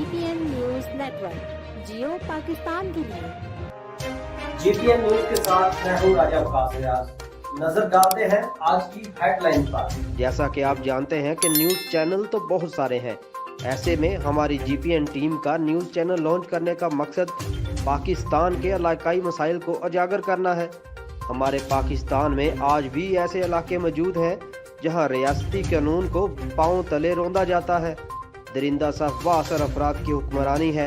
GPN news network, जियो पाकिस्तान के लिए। GPN news के साथ मैं हूं राजा वकास रियाज। नजर डालते हैं आज की हेडलाइन पर। जैसा कि आप जानते हैं कि न्यूज चैनल तो बहुत सारे हैं। ऐसे में हमारी GPN टीम का न्यूज चैनल लॉन्च करने का मकसद पाकिस्तान के इलाकाई मसाइल को उजागर करना है। हमारे पाकिस्तान में आज भी ऐसे इलाके मौजूद हैं जहां रियासती कानून को पांव तले रौंदा जाता है, दरिंदा सा वासर अफराद की हुक्मरानी है।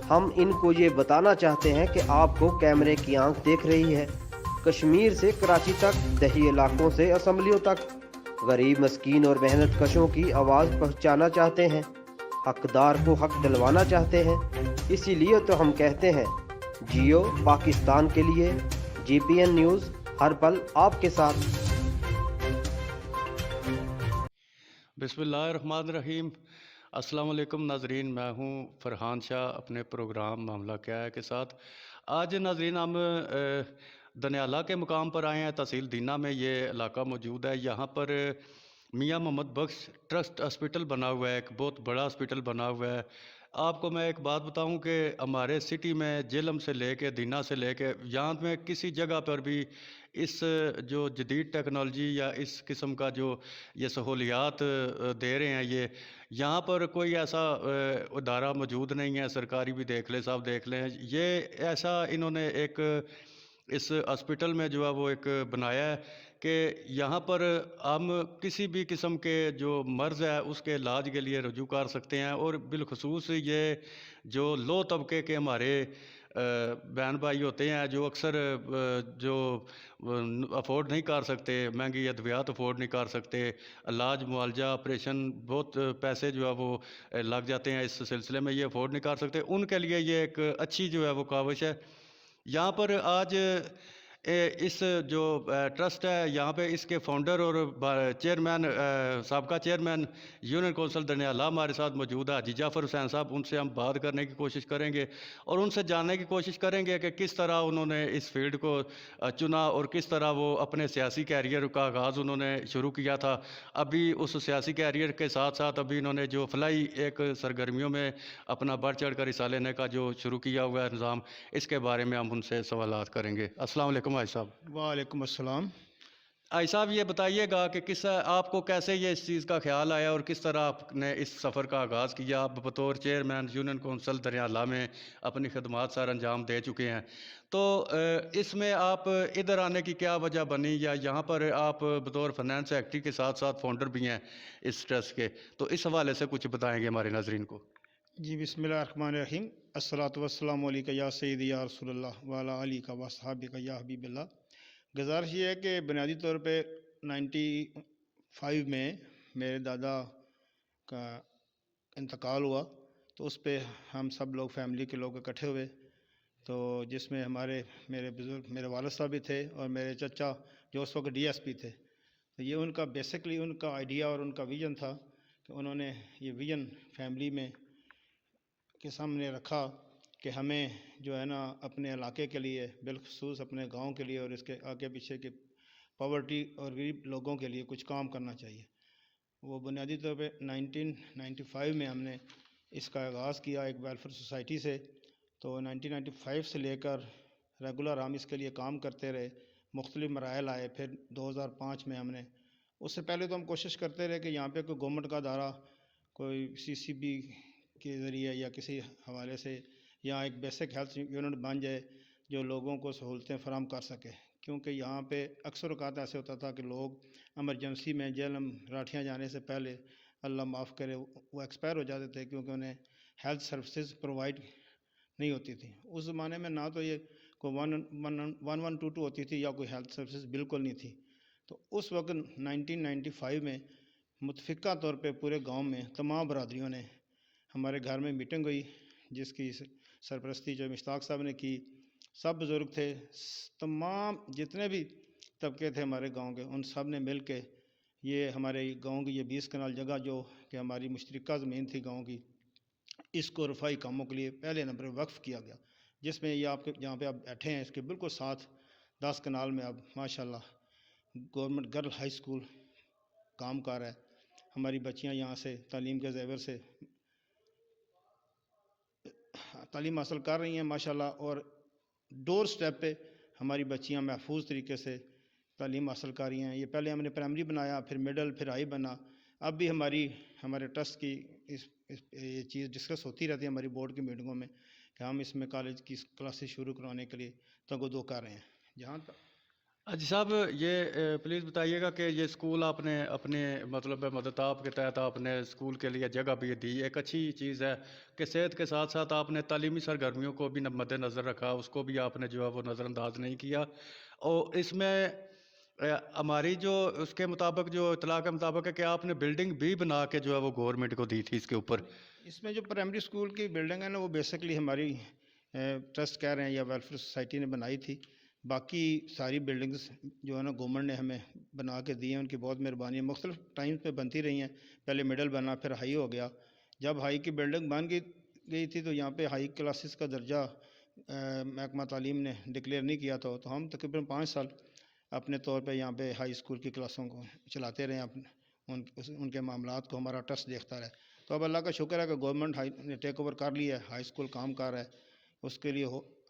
हम इनको ये बताना चाहते हैं कि आपको कैमरे की आंख देख रही है। कश्मीर से कराची तक, दही इलाकों से असम्बलियों तक गरीब, मस्कीन और मेहनत कशों की आवाज़ पहुंचाना चाहते हैं, हकदार को हक दिलवाना चाहते हैं। इसीलिए तो हम कहते हैं, जियो पाकिस्तान के लिए। GPN न्यूज़ हर पल आपके साथ। बिस्मिल्लाहिर्रहमानिर्रहीम। अस्सलाम वालेकुम नाजरीन, मैं हूं फरहान शाह अपने प्रोग्राम मामला क्या है के साथ। आज नाजरीन हम दनियाला के मुकाम पर आए हैं। तहसील दीना में ये इलाका मौजूद है। यहाँ पर मियाँ मोहम्मद बख्श ट्रस्ट हॉस्पिटल बना हुआ है, एक बहुत बड़ा हॉस्पिटल बना हुआ है। आपको मैं एक बात बताऊं कि हमारे सिटी में जेलम से लेके दीना से लेके यहाँ में किसी जगह पर भी इस जो जदीद टेक्नोलॉजी या इस किस्म का जो ये सहूलियात दे रहे हैं, ये यहाँ पर कोई ऐसा इदारा मौजूद नहीं है। सरकारी भी देख लें, सब देख लें, ये ऐसा इन्होंने एक इस हॉस्पिटल में जो है वो एक बनाया है कि यहाँ पर हम किसी भी किस्म के जो मर्ज़ है उसके इलाज के लिए रजू कर सकते हैं। और बिलखसूस ये जो लो तबके के हमारे बहन भाई होते हैं जो अक्सर जो अफोर्ड नहीं कर सकते, महंगी अद्वियात अफोर्ड नहीं कर सकते, इलाज मुआलजा ऑपरेशन बहुत पैसे जो है वो लग जाते हैं, इस सिलसिले में ये अफोर्ड नहीं कर सकते, उनके लिए ये एक अच्छी जो है वो काविश है। यहाँ पर आज इस जो ट्रस्ट है, यहाँ पे इसके फाउंडर और चेयरमैन, साबका चेयरमैन यूनियन कौंसिल दनियाला हमारे साथ मौजूद है, हाजी जाफ़र हुसैन साहब। उनसे हम बात करने की कोशिश करेंगे और उनसे जानने की कोशिश करेंगे कि किस तरह उन्होंने इस फील्ड को चुना और किस तरह वो अपने सियासी कैरियर का आगाज़ उन्होंने शुरू किया था। अभी उस सियासी कैरियर के साथ साथ अभी इन्होंने जो फलाई एक सरगर्मियों में अपना बढ़ चढ़ कर हिस्सा लेने का जो शुरू किया हुआ है निज़ाम, इसके बारे में हम उनसे सवालात करेंगे। अस्सलाम वालेकुम हाजी साहब। वालेकुम अस्सलाम। हाजी साहब, ये बताइएगा कि किस आपको कैसे ये इस चीज़ का ख्याल आया और किस तरह आपने इस सफ़र का आगाज़ किया। आप बतौर चेयरमैन यूनियन कौंसिल दनियाला में अपनी खदमात सर अंजाम दे चुके हैं, तो इसमें आप इधर आने की क्या वजह बनी, या यहाँ पर आप बतौर फाइनेंस सेक्रेटरी के साथ साथ फाउंडर भी हैं इस ट्रस्ट के, तो इस हवाले से कुछ बताएंगे हमारे नाजरीन को। जी बिस्मिल्लाहिर्रहमानिर्रहीम। अस्सलातु वस्सलामु अलैका या सय्यदी या रसूलल्लाह व अला आलिका व अस्हाबिका या हबीबल्लाह। गुजारिश ये है कि बुनियादी तौर पे 95 में मेरे दादा का इंतकाल हुआ, तो उस पे हम सब लोग फैमिली के लोग इकट्ठे हुए, तो जिसमें मेरे बुज़ुर्ग, मेरे वालिद साहब भी थे और मेरे चचा जो उस वक्त DSP थे। तो ये उनका बेसिकली उनका आइडिया और उनका विज़न था कि उन्होंने ये विज़न फैमिली में के सामने रखा कि हमें जो है ना अपने इलाके के लिए, बिलखसूस अपने गांव के लिए और इसके आगे पीछे के पॉवर्टी और गरीब लोगों के लिए कुछ काम करना चाहिए। वो बुनियादी तौर पे 1995 में हमने इसका आगाज़ किया एक वेलफेयर सोसाइटी से। तो 1995 से लेकर रेगुलर हम इसके लिए काम करते रहे, मुख्तलिफ मराहल आए। फिर 2005 में हमने, उससे पहले तो हम कोशिश करते रहे कि यहाँ पे कोई गवर्नमेंट का अदारा, कोई CCB के ज़रिए या किसी हवाले से यहाँ एक बेसिक हेल्थ यूनिट बन जाए जो लोगों को सहूलतें फराहम कर सके। क्योंकि यहाँ पे अक्सर औक़ात ऐसे होता था कि लोग एमरजेंसी में जेलम राठियाँ जाने से पहले, अल्लाह माफ़ करे, वो एक्सपायर हो जाते थे क्योंकि उन्हें हेल्थ सर्विसेज प्रोवाइड नहीं होती थी। उस ज़माने में ना तो ये कोई 1122 होती थी या कोई हेल्थ सर्विसेज बिल्कुल नहीं थी। तो उस वक्त 1995 में मुतफ़िका तौर पे पूरे गांव में तमाम बरादरियों ने हमारे घर में मीटिंग हुई, जिसकी सरपरस्ती जो मुश्ताक साहब ने की। सब बुज़ुर्ग थे, तमाम जितने भी तबके थे हमारे गांव के, उन सब ने मिल के ये हमारे गांव की ये 20 कनाल जगह जो कि हमारी मुश्तरका ज़मीन थी गांव की, इसको रफ़ाई कामों के लिए पहले नंबर वक्फ़ किया गया। जिसमें ये आपके जहाँ पे आप बैठे हैं इसके बिल्कुल साथ 10 कनाल में अब माशाल्लाह गवर्नमेंट गर्ल हाई स्कूल काम कर रहा है। हमारी बच्चियाँ यहाँ से तालीम के ज़ेवर से تعلیم حاصل کر رہی ہیں ماشاءاللہ، اور ڈور سٹیپ پہ ہماری بچیاں محفوظ طریقے سے تعلیم حاصل کر رہی ہیں۔ یہ پہلے ہم نے پرائمری بنایا، پھر مڈل، پھر ہائی بنا۔ اب بھی ہمارے ٹرسٹ کی یہ چیز ڈسکس ہوتی رہتی ہے ہماری بورڈ کی میٹنگوں میں کہ ہم اس میں کالج کی کلاسز شروع کروانے کے لیے تگ کر رہے ہیں۔ جہاں تک جی صاحب، یہ پلیز بتائیے گا کہ یہ اسکول آپ نے اپنے مطلب مدتاب کے تحت آپ نے اسکول کے لیے جگہ بھی دی، ایک اچھی چیز ہے کہ صحت کے ساتھ ساتھ آپ نے تعلیمی سرگرمیوں کو بھی مد نظر رکھا، اس کو بھی آپ نے جو ہے وہ نظر انداز نہیں کیا۔ اور اس میں ہماری جو اس کے مطابق جو اطلاع کے مطابق ہے کہ آپ نے بلڈنگ بھی بنا کے جو ہے وہ گورنمنٹ کو دی تھی اس کے اوپر۔ اس میں جو پرائمری اسکول کی بلڈنگ ہے نا، وہ بیسکلی ہماری ٹرسٹ کہہ رہے ہیں یا ویلفیئر سوسائٹی نے بنائی تھی۔ باقی ساری بلڈنگز جو ہے نا گورنمنٹ نے ہمیں بنا کے دی ہیں، ان کی بہت مہربانی ہے۔ مختلف ٹائمز پہ بنتی رہی ہیں، پہلے مڈل بنا، پھر ہائی ہو گیا۔ جب ہائی کی بلڈنگ بن گئی تھی تو یہاں پہ ہائی کلاسز کا درجہ محکمہ تعلیم نے ڈکلیئر نہیں کیا تھا، تو ہم تقریباً 5 سال اپنے طور پہ یہاں پہ ہائی اسکول کی کلاسوں کو چلاتے رہے ہیں، ان کے معاملات کو ہمارا ٹرسٹ دیکھتا رہے۔ تو اب اللہ کا شکر ہے کہ گورنمنٹ نے ٹیک اوور کر لیا ہے، ہائی اسکول کام کر رہا ہے۔ اس کے لیے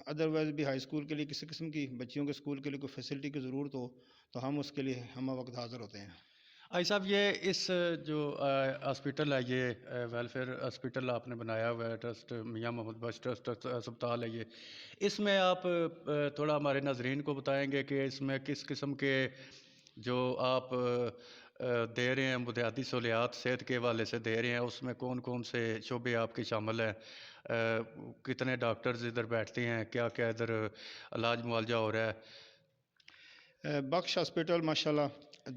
ادروائز بھی ہائی اسکول کے لیے کسی قسم کی بچیوں کے اسکول کے لیے کوئی فیسلٹی کی ضرورت ہو تو ہم اس کے لیے ہم وقت حاضر ہوتے ہیں۔ آئی صاحب، یہ اس جو ہاسپٹل ہے، یہ ویلفیئر ہاسپٹل آپ نے بنایا ہوا ہے، ٹرسٹ میاں محمد بخش ٹرسٹ اسپتال ہے یہ، اس میں آپ تھوڑا ہمارے ناظرین کو بتائیں گے کہ اس میں کس قسم کے جو آپ دے رہے ہیں بنیادی سہولیات صحت کے حوالے سے دے رہے ہیں، اس میں کون کون سے شعبے آپ کے شامل ہیں، کتنے ڈاکٹرز ادھر بیٹھتے ہیں، کیا کیا ادھر علاج معالجہ ہو رہا ہے؟ بخش ہاسپٹل ماشاءاللہ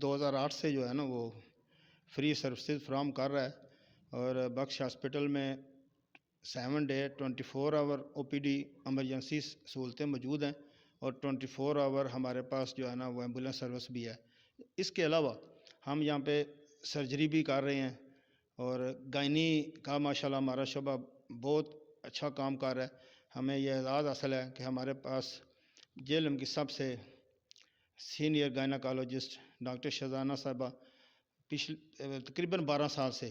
2008 سے جو ہے نا وہ فری سروسز فراہم کر رہا ہے، اور بخش ہاسپٹل میں 7 ڈے 24 آور او پی ڈی ایمرجنسی سہولتیں موجود ہیں، اور 24 آور ہمارے پاس جو ہے نا وہ ایمبولینس سروس بھی ہے۔ اس کے علاوہ ہم یہاں پہ سرجری بھی کر رہے ہیں، اور گائنی کا ماشاءاللہ ہمارا شعبہ بہت اچھا کام کر رہا ہے۔ ہمیں یہ اعزاز حاصل ہے کہ ہمارے پاس جیلم کی سب سے سینئر گائناکالوجسٹ ڈاکٹر شہزانہ صاحبہ تقریباً 12 سال سے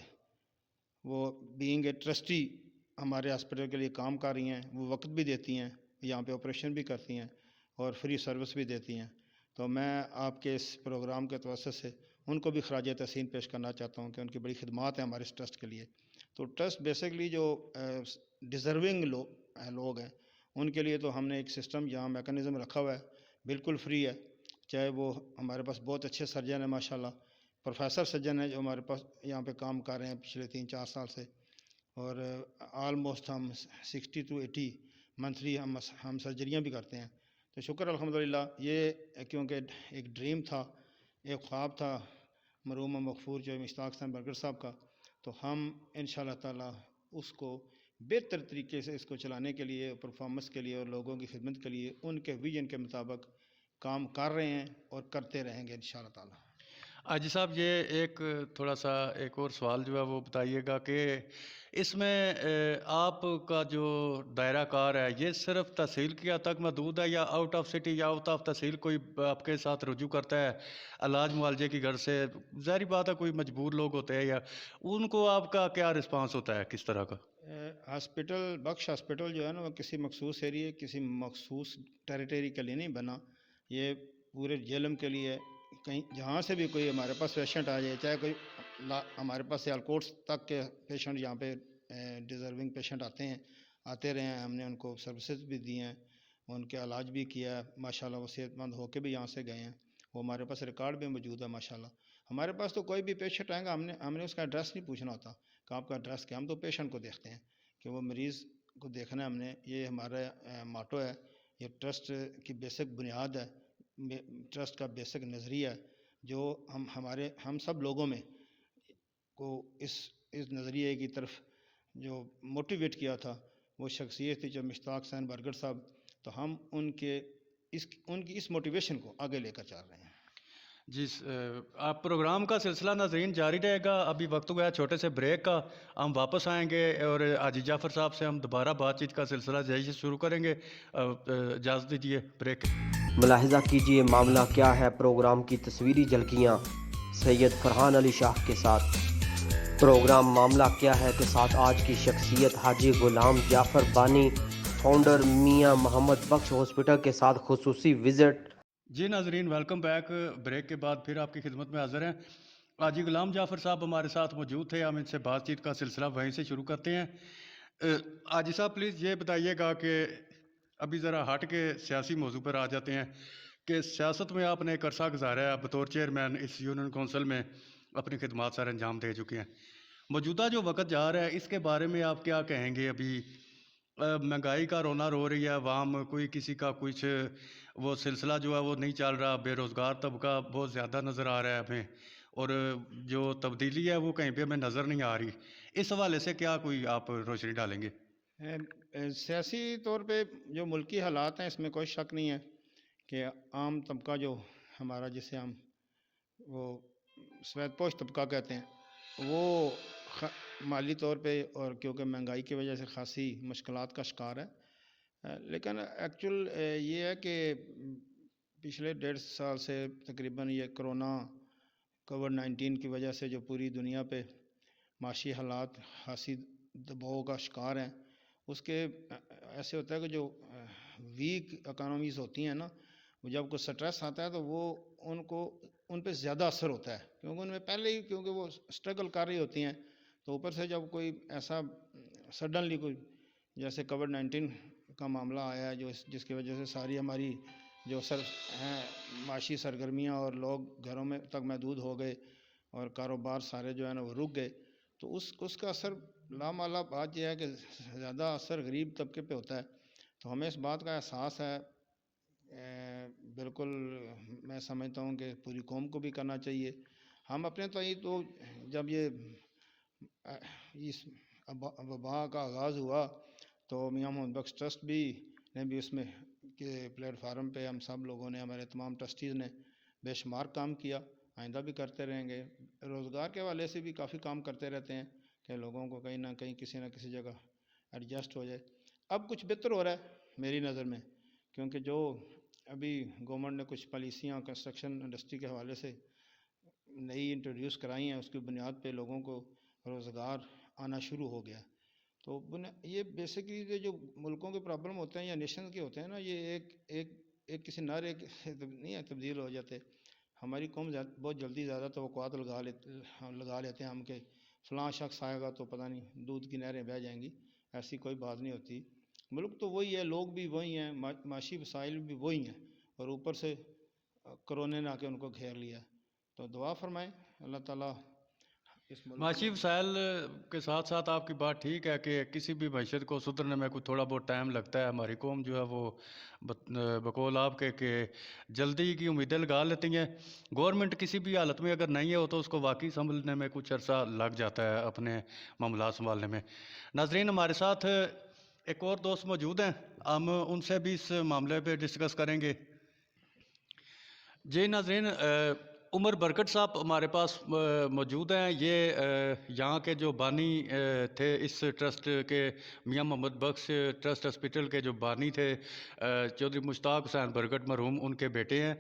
وہ بینگ اے ٹرسٹی ہمارے ہاسپٹل کے لیے کام کر رہی ہیں۔ وہ وقت بھی دیتی ہیں، یہاں پہ آپریشن بھی کرتی ہیں اور فری سروس بھی دیتی ہیں۔ تو میں آپ کے اس پروگرام کے توسط سے ان کو بھی خراج تحسین پیش کرنا چاہتا ہوں کہ ان کی بڑی خدمات ہیں ہمارے اس ٹرسٹ کے لیے۔ تو ٹرسٹ بیسکلی جو ڈیزرونگ لوگ ہیں ان کے لیے تو ہم نے ایک سسٹم یہاں میکانزم رکھا ہوا ہے، بالکل فری ہے۔ چاہے وہ ہمارے پاس بہت اچھے سرجن ہیں ماشاءاللہ، پروفیسر سرجن ہیں جو ہمارے پاس یہاں پہ کام کر رہے ہیں پچھلے 3-4 سال سے، اور آلموسٹ ہم 60 to 80 منتھلی ہم سرجریاں بھی کرتے ہیں۔ تو شکر الحمدللہ، یہ کیونکہ ایک ڈریم تھا، ایک خواب تھا مرحوم مغفور جو مشتاق حسین برگر صاحب کا، تو ہم انشاءاللہ تعالی اس کو بہتر طریقے سے اس کو چلانے کے لیے، پرفارمنس کے لیے اور لوگوں کی خدمت کے لیے ان کے ویژن کے مطابق کام کر رہے ہیں اور کرتے رہیں گے انشاءاللہ تعالی۔ جی صاحب، یہ ایک تھوڑا سا ایک اور سوال جو ہے وہ بتائیے گا کہ اس میں آپ کا جو دائرہ کار ہے یہ صرف تحصیل کی حد تک محدود ہے، یا آؤٹ آف سٹی یا آؤٹ آف تحصیل کوئی آپ کے ساتھ رجوع کرتا ہے علاج معالجے کی غرض سے؟ ظاہری بات ہے کوئی مجبور لوگ ہوتے ہیں، یا ان کو آپ کا کیا رسپانس ہوتا ہے، کس طرح کا؟ ہاسپٹل بخش ہاسپٹل جو ہے نا وہ کسی مخصوص ایریے، کسی مخصوص ٹیریٹری کے لیے نہیں بنا، یہ پورے جیلم کے لیے۔ کہیں جہاں سے بھی کوئی ہمارے پاس پیشنٹ آ جائے، چاہے کوئی ہمارے پاس سیالکوٹ تک کے پیشنٹ یہاں پہ ڈیزرونگ پیشنٹ آتے رہے ہیں، ہم نے ان کو سروسز بھی دی ہیں، ان کے علاج بھی کیا ہے ماشاءاللہ، وہ صحت مند ہو کے بھی یہاں سے گئے ہیں، وہ ہمارے پاس ریکارڈ بھی موجود ہے ماشاءاللہ۔ ہمارے پاس تو کوئی بھی پیشنٹ آئے گا، ہم نے اس کا ایڈریس نہیں پوچھنا ہوتا کہ آپ کا ایڈریس کیا، ہم تو پیشنٹ کو دیکھتے ہیں کہ وہ مریض کو دیکھنا ہے ہم نے، یہ ہمارا ماٹو ہے، یہ ٹرسٹ کی بیسک بنیاد ہے، ٹرسٹ کا بیسک نظریہ ہے، جو ہم سب لوگوں میں کو اس نظریے کی طرف جو موٹیویٹ کیا تھا وہ شخصیت تھی جو مشتاق حسین برگر صاحب، تو ہم ان کی اس موٹیویشن کو آگے لے کر چل رہے ہیں۔ جی، آپ پروگرام کا سلسلہ ناظرین جاری رہے گا، ابھی وقت ہوا ہے چھوٹے سے بریک کا، ہم واپس آئیں گے اور حاجی جعفر صاحب سے ہم دوبارہ بات چیت کا سلسلہ جاری سے شروع کریں گے۔ اجازت دیجیے بریک۔ ملاحظہ کیجیے معاملہ کیا ہے پروگرام کی تصویری جھلکیاں سید فرحان علی شاہ کے ساتھ۔ प्रोग्राम मामला क्या है के साथ आज की शख्सियत हाजी गुलाम जाफर बानी, फाउंडर मियां मोहम्मद बख्श हॉस्पिटल के साथ खुसूसी विजिट। जी नाजरीन, वेलकम बैक। ब्रेक के बाद फिर आपकी खिदमत में हाजिर हैं। हाजी गुलाम जाफ़र साहब हमारे साथ मौजूद थे, हम इनसे बातचीत का सिलसिला वहीं से शुरू करते हैं। हाजी साहब प्लीज़ ये बताइएगा कि अभी ज़रा हट के सियासी मौजू पर आ जाते हैं कि सियासत में आपने एक अरसा गुजारा है, बतौर चेयरमैन इस यूनियन कौंसिल में अपनी खिदमात सर अंजाम दे चुके हैं। मौजूदा जो वक्त जा रहा है इसके बारे में आप क्या कहेंगे? अभी महंगाई का रोना रो रही है आवाम, कोई किसी का कुछ वो सिलसिला जो है वो नहीं चल रहा, बेरोज़गार तबका बहुत ज़्यादा नज़र आ रहा है हमें, और जो तब्दीली है वो कहीं पे हमें नज़र नहीं आ रही। इस हवाले से क्या कोई आप रोशनी डालेंगे? सियासी तौर पे जो मुल्की हालात हैं इसमें कोई शक नहीं है कि आम तबका जो हमारा, जिसे हम वो सफ़ेदपोश तबका कहते हैं, वो माली तौर पे और क्योंकि महंगाई की वजह से खासी मुश्किलात का शिकार है। लेकिन एक्चुअल ये है कि पिछले 1.5 साल से तकरीबन ये कोविड-19 की वजह से जो पूरी दुनिया पे माशी हालात खासी दबाव का शिकार हैं, उसके ऐसे होता है कि जो वीक इकोनॉमीज़ होती हैं ना, वो जब कोई स्ट्रेस आता है तो वो उन पे ज़्यादा असर होता है, क्योंकि उनमें पहले ही क्योंकि वो स्ट्रगल कर रही होती हैं। तो ऊपर से जब कोई ऐसा सडनली कोई जैसे कोविड-19 का मामला आया है, जिसकी वजह से सारी हमारी जो माशी सरगर्मियाँ और लोग घरों में तक महदूद हो गए और कारोबार सारे जो है ना वो रुक गए, तो उसका असर लामाला बात यह है कि ज़्यादा असर गरीब तबके पे होता है। तो हमें इस बात का एहसास है, बिल्कुल मैं समझता हूँ कि पूरी कौम को भी करना चाहिए। हम अपने तो जब ये इस वबा का आगाज़ हुआ तो मियां मोहम्मद बख्श ट्रस्ट ने भी उसमें के प्लेटफार्म पे हम सब लोगों ने, हमारे तमाम ट्रस्टीज़ ने बेशुमार काम किया, आइंदा भी करते रहेंगे। रोज़गार के हवाले से भी काफ़ी काम करते रहते हैं कि लोगों को कहीं ना कहीं किसी न किसी जगह एडजस्ट हो जाए। अब कुछ बेहतर हो रहा है मेरी नज़र में, क्योंकि जो अभी गवर्नमेंट ने कुछ पॉलिसियाँ कंस्ट्रक्शन इंडस्ट्री के हवाले से नई इंट्रोड्यूस कराई हैं, उसकी बुनियाद पे लोगों को रोज़गार आना शुरू हो गया। तो ये बेसिकली जो मुल्कों के प्रॉब्लम होते हैं या नेशन के होते हैं ना, ये एक किसी नारे नहीं है तब्दील हो जाते। हमारी कौम बहुत जल्दी ज़्यादा तवक्कुआत लगा लेते हैं हम कि फ़लाँ शख्स आएगा तो पता नहीं दूध की नहरें बह जाएंगी। ऐसी कोई बात नहीं होती। मुल्क तो वही है, लोग भी वही हैं, माशी वसाइल भी वही हैं, और ऊपर से कोरोना ने आके उनको घेर लिया। तो दुआ फरमाएं अल्लाह ताला इस मुल्क माशी वसाइल के साथ साथ आपकी बात ठीक है कि किसी भी मैशत को सुधरने में कुछ थोड़ा बहुत टाइम लगता है। हमारी कौम जो है वो बकौल आपके कि जल्दी की उम्मीदें लगा लेती हैं। गवर्नमेंट किसी भी हालत में अगर नहीं है तो उसको वाकई संभलने में कुछ अरसा लग जाता है, अपने मामला संभालने में। नाजरीन, हमारे साथ एक और दोस्त मौजूद हैं, हम उनसे भी इस मामले पर डिस्कस करेंगे। जी नाजरीन, उमर बरकत साहब हमारे पास मौजूद हैं। ये यहाँ के जो बानी थे इस ट्रस्ट के, मियां मोहम्मद बख्श ट्रस्ट हॉस्पिटल के जो बानी थे, चौधरी मुश्ताक हुसैन बरकत मरहूम, उनके बेटे हैं।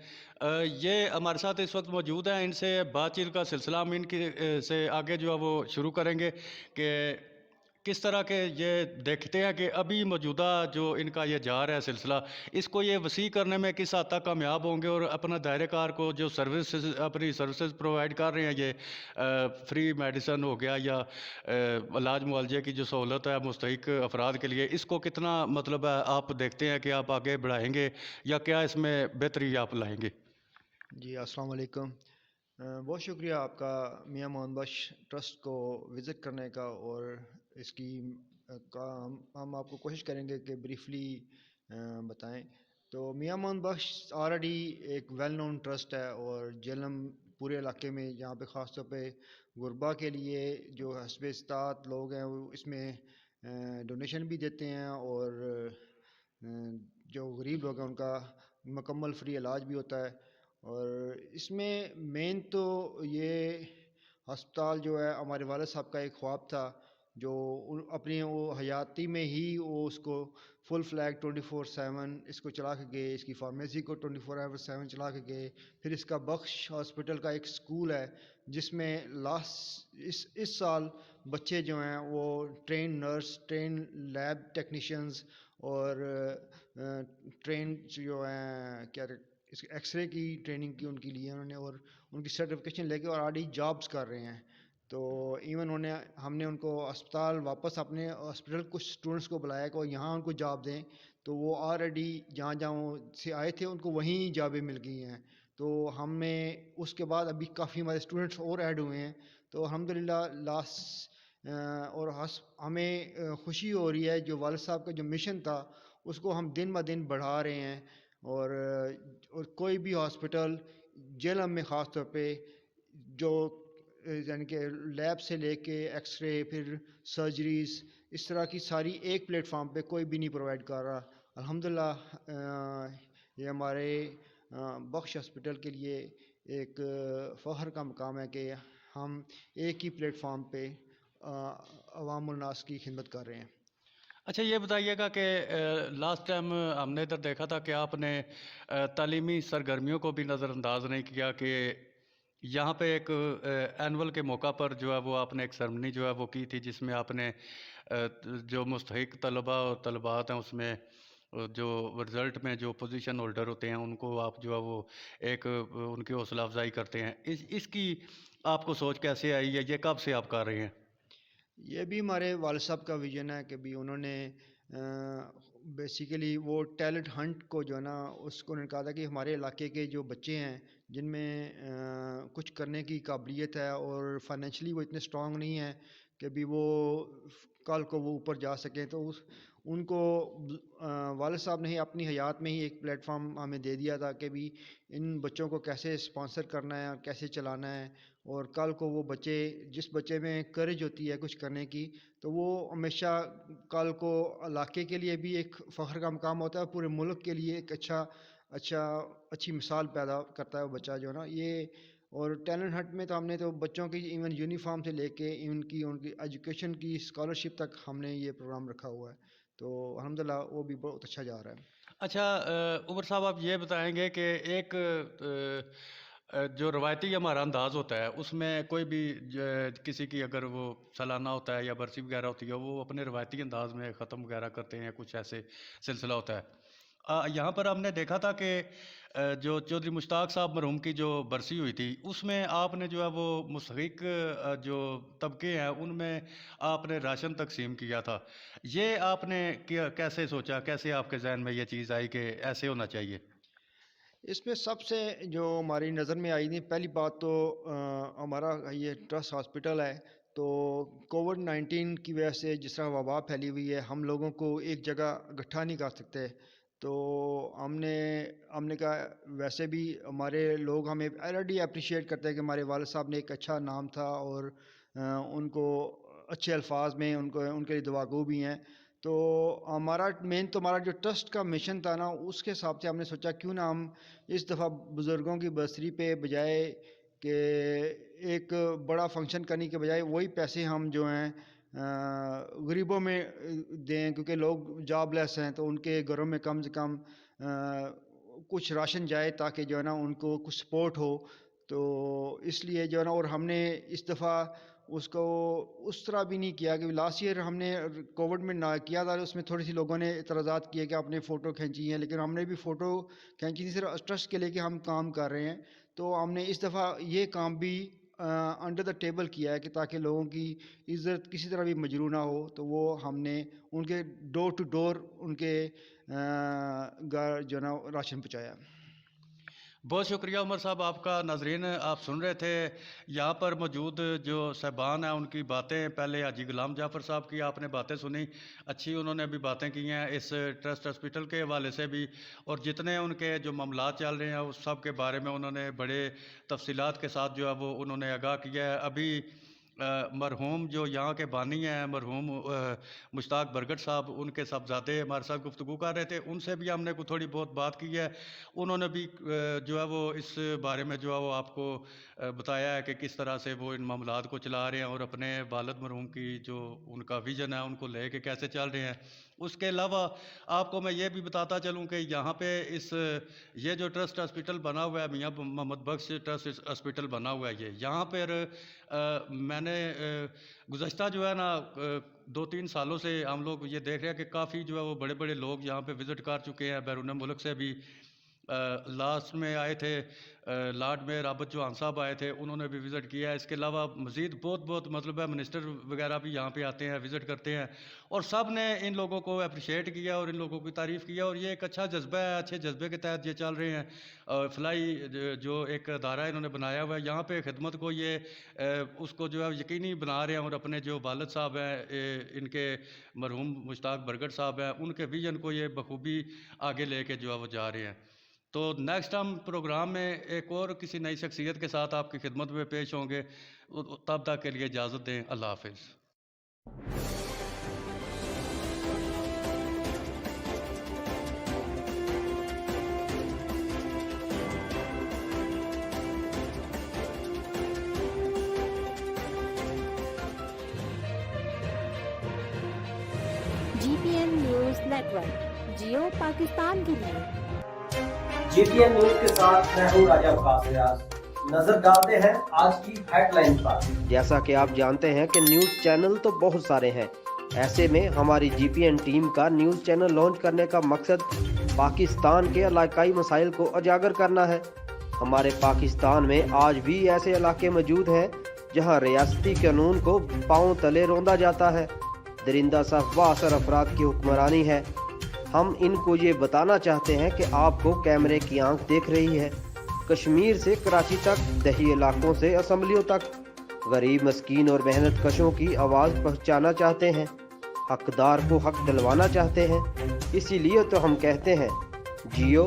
ये हमारे साथ इस वक्त मौजूद हैं। इनसे बातचीत का सिलसिला हम इनकी से आगे जो है वो शुरू करेंगे कि किस तरह के ये देखते हैं कि अभी मौजूदा जो इनका ये जा रहा है सिलसिला, इसको ये वसी करने में किस हद तक कामयाब होंगे, और अपना दायरे कार को जो अपनी सर्विसेज प्रोवाइड कर रहे हैं, ये फ्री मेडिसन हो गया या इलाज मुआवजे की जो सहूलत है मुस्तहिक अफराद के लिए, इसको कितना मतलब है आप देखते हैं कि आप आगे बढ़ाएंगे या क्या इसमें बेहतरी आप लाएंगे? जी अस्सलाम वालेकुम। बहुत शुक्रिया आपका मियां मोहम्मद बख्श ट्रस्ट को विज़िट करने का, और इसकी का हम आपको कोशिश करेंगे कि ब्रीफली बताएं। तो मियां मोहम्मद बख्श ऑलरेडी एक वेल नोन ट्रस्ट है, और जेलम पूरे इलाके में यहाँ पे ख़ास तौर पे गुरबा के लिए जो हस्ब इस्तात लोग हैं वो इसमें डोनेशन भी देते हैं, और जो गरीब लोग हैं उनका मुकम्मल फ्री इलाज भी होता है। और इसमें मेन तो ये अस्पताल जो है हमारे वालिद साहब का एक ख्वाब था جو اپنی وہ حیاتی میں ہی وہ اس کو فل فلیگ 24/7 اس کو چلا کے گئے، اس کی فارمیسی کو 24/7 چلا کے گئے. پھر اس کا بخش ہاسپٹل کا ایک سکول ہے جس میں اس سال بچے جو ہیں وہ train nurse, train lab technicians اور ٹرین جو ہیں کیا ایکس رے کی ٹریننگ کی ان کے لیے انہوں نے، اور ان کی سرٹیفکیشن لے کے اور آلریڈی جابس کر رہے ہیں. تو ایون ہم نے ان کو اسپتال واپس اپنے ہاسپٹل کچھ اسٹوڈنٹس کو بلایا کہ وہ یہاں ان کو جاب دیں، تو وہ آلریڈی جہاں جہاں سے آئے تھے ان کو وہیں جابیں مل گئی ہیں. تو ہمیں اس کے بعد ابھی کافی ہمارے اسٹوڈنٹس اور ایڈ ہوئے ہیں. تو الحمدللہ اور ہمیں خوشی ہو رہی ہے، جو والد صاحب کا جو مشن تھا اس کو ہم دن بہ دن بڑھا رہے ہیں. اور کوئی بھی ہاسپٹل جیلم میں خاص طور پہ جو یعنی کہ لیب سے لے کے ایکس رے پھر سرجریز اس طرح کی ساری ایک پلیٹ فارم پہ کوئی بھی نہیں پرووائڈ کر رہا. الحمدللہ یہ ہمارے بخش ہاسپٹل کے لیے ایک فخر کا مقام ہے کہ ہم ایک ہی پلیٹ فارم پہ عوام الناس کی خدمت کر رہے ہیں. اچھا یہ بتائیے گا کہ لاسٹ ٹائم ہم نے ادھر دیکھا تھا کہ آپ نے تعلیمی سرگرمیوں کو بھی نظر انداز نہیں کیا، کہ یہاں پہ ایک اینول کے موقع پر جو ہے وہ آپ نے ایک سرمنی جو ہے وہ کی تھی، جس میں آپ نے جو مستحق طلباء اور طلبات ہیں اس میں جو رزلٹ میں جو پوزیشن ہولڈر ہوتے ہیں ان کو آپ جو ہے وہ ایک ان کی حوصلہ افزائی کرتے ہیں. اس کی آپ کو سوچ کیسے آئی ہے؟ یہ کب سے آپ کر رہے ہیں؟ یہ بھی ہمارے والد صاحب کا ویژن ہے کہ بھی انہوں نے بیسیکلی وہ ٹیلنٹ ہنٹ کو جو ہے نا اس کو انہوں نے کہا تھا کہ ہمارے علاقے کے جو بچے ہیں جن میں کچھ کرنے کی قابلیت ہے اور فائنینشلی وہ اتنے اسٹرانگ نہیں ہیں کہ بھی وہ کل کو وہ اوپر جا سکیں، تو ان کو والد صاحب نے ہی اپنی حیات میں ہی ایک پلیٹ فارم ہمیں دے دیا تھا کہ بھی ان بچوں کو کیسے اسپانسر کرنا ہے اور کیسے چلانا ہے، اور کل کو وہ بچے جس بچے میں کریج ہوتی ہے کچھ کرنے کی تو وہ ہمیشہ کل کو علاقے کے لیے بھی ایک فخر کا مقام ہوتا ہے، پورے ملک کے لیے ایک اچھی مثال پیدا کرتا ہے وہ بچہ جو ہے نا یہ. اور ٹیلنٹ ہٹ میں تو ہم نے تو بچوں کی ایون یونیفارم سے لے کے ان کی ایجوکیشن کی اسکالرشپ تک ہم نے یہ پروگرام رکھا ہوا ہے. تو الحمدللہ وہ بھی بہت اچھا جا رہا ہے. اچھا عمر صاحب آپ یہ بتائیں گے کہ ایک جو روایتی ہمارا انداز ہوتا ہے اس میں کوئی بھی کسی کی اگر وہ سالانہ ہوتا ہے یا برسی وغیرہ ہوتی ہے وہ اپنے روایتی انداز میں ختم وغیرہ کرتے ہیں، کچھ ایسے سلسلہ ہوتا ہے. یہاں پر ہم نے دیکھا تھا کہ جو چودھری مشتاق صاحب مرحوم کی جو برسی ہوئی تھی اس میں آپ نے جو ہے وہ مستحق جو طبقے ہیں ان میں آپ نے راشن تقسیم کیا تھا. یہ آپ نے کیسے سوچا، کیسے آپ کے ذہن میں یہ چیز آئی کہ ایسے ہونا چاہیے؟ اس میں سب سے جو ہماری نظر میں آئی تھی پہلی بات تو ہمارا یہ ٹرسٹ ہاسپٹل ہے، تو کووڈ-19 کی وجہ سے جس طرح وبا پھیلی ہوئی ہے ہم لوگوں کو ایک جگہ اکٹھا نہیں کر سکتے. تو ہم نے کہا ویسے بھی ہمارے لوگ ہمیں آلریڈی اپریشیٹ کرتے ہیں کہ ہمارے والد صاحب نے ایک اچھا نام تھا اور ان کو اچھے الفاظ میں ان کے لیے دعا گو بھی ہیں. تو ہمارا جو ٹرسٹ کا مشن تھا نا اس کے حساب سے ہم نے سوچا کیوں نہ ہم اس دفعہ بزرگوں کی برسی پہ بجائے کہ ایک بڑا فنکشن کرنے کے بجائے وہی پیسے ہم جو ہیں غریبوں میں دیں، کیونکہ لوگ جاب لیس ہیں تو ان کے گھروں میں کم سے کم کچھ راشن جائے تاکہ جو ہے نا ان کو کچھ سپورٹ ہو. تو اس لیے جو ہے نا اور ہم نے اس دفعہ اس کو اس طرح بھی نہیں کیا کہ لاسٹ ایئر ہم نے کووڈ میں نہ کیا تھا، اس میں تھوڑی سی لوگوں نے اعتراضات کیے کہ آپ نے فوٹو کھینچی ہیں، لیکن ہم نے بھی فوٹو کھینچی تھی صرف ٹرسٹ کے لیے کہ ہم کام کر رہے ہیں. تو ہم نے اس دفعہ یہ کام بھی انڈر دا ٹیبل کیا ہے کہ تاکہ لوگوں کی عزت کسی طرح بھی مجروح نہ ہو، تو وہ ہم نے ان کے ڈور ٹو ڈور ان کے گھر جو ہے نا راشن پہنچایا. بہت شکریہ عمر صاحب آپ کا. ناظرین آپ سن رہے تھے یہاں پر موجود جو صاحبان ہیں ان کی باتیں. پہلے حاجی غلام جعفر صاحب کی آپ نے باتیں سنی، اچھی انہوں نے بھی باتیں کی ہیں اس ٹرسٹ ہاسپٹل کے حوالے سے بھی، اور جتنے ان کے جو معاملات چل رہے ہیں اس سب کے بارے میں انہوں نے بڑے تفصیلات کے ساتھ جو ہے وہ انہوں نے آگاہ کیا ہے. ابھی मरहूम जो यहाँ के बानी हैं मरहूम मुश्ताक बरगट साहब, उनके साहबजादे हमारे साथ गुफ्तगू कर रहे थे, उनसे भी हमने कुछ थोड़ी बहुत बात की है। उन्होंने भी जो है वो इस बारे में जो है वो आपको बताया है कि किस तरह से वो इन मामलात को चला रहे हैं और अपने वालिद मरहूम की जो उनका विज़न है उनको ले के कैसे चल रहे हैं। उसके अलावा आपको मैं ये भी बताता चलूँ कि यहाँ पे ये जो ट्रस्ट हॉस्पिटल बना हुआ है, मियाँ मोहम्मद बख्श ट्रस्ट हॉस्पिटल बना हुआ है, ये यहाँ पर मैंने गुज़श्ता जो है ना 2-3 सालों से हम लोग ये देख रहे हैं कि काफ़ी जो है वो बड़े बड़े लोग यहाँ पे विज़िट कर चुके हैं, बैरून मुल्क से भी। लास्ट में आए थे लॉर्ड मेयर राबत चौहान साहब आए थे, उन्होंने भी विज़िट किया है। इसके अलावा मज़ीद बहुत मतलब है मिनिस्टर वगैरह भी यहाँ पे आते हैं, विज़िट करते हैं, और सब ने इन लोगों को अप्रिशिएट किया और इन लोगों की तारीफ़ किया। और ये एक अच्छा जज्बा है, अच्छे जज्बे के तहत ये चल रहे हैं। फलाई जो एक अदारा इन्होंने बनाया हुआ है यहाँ पे खिदमत को, ये उसको जो है यकीनी बना रहे हैं और अपने जो वालिद साहब हैं इनके मरहूम मुश्ताक बरगट साहब हैं, उनके विजन को ये बखूबी आगे लेके जो है वो जा रहे हैं। तो नेक्स्ट हम प्रोग्राम में एक और किसी नई शख्सियत के साथ आपकी खिदमत में पेश होंगे। तब तक के लिए इजाज़त दें। अल्लाह हाफिज़। GPN न्यूज नेटवर्क, जियो पाकिस्तान के लिए। GPN न्यूज के साथ मैं हूँ राजा वकास रियाज। नजर डालते हैं आज की हेडलाइन पर। जैसा कि आप जानते हैं कि न्यूज़ चैनल तो बहुत सारे हैं, ऐसे में हमारी GPN टीम का न्यूज़ चैनल लॉन्च करने का मकसद पाकिस्तान के इलाकाई मसाइल को उजागर करना है। हमारे पाकिस्तान में आज भी ऐसे इलाके मौजूद हैं जहां रियासती कानून को पांव तले रौंदा जाता है, दरिंदा साफ बाअसर अफराद की हुक्मरानी है। हम इनको ये बताना चाहते हैं कि आपको कैमरे की आंख देख रही है। कश्मीर से कराची तक, दही इलाकों से असम्बलियों तक, गरीब मस्कीन और मेहनत कशों की आवाज़ पहुंचाना चाहते हैं, हकदार को हक दिलवाना चाहते हैं। इसीलिए तो हम कहते हैं जियो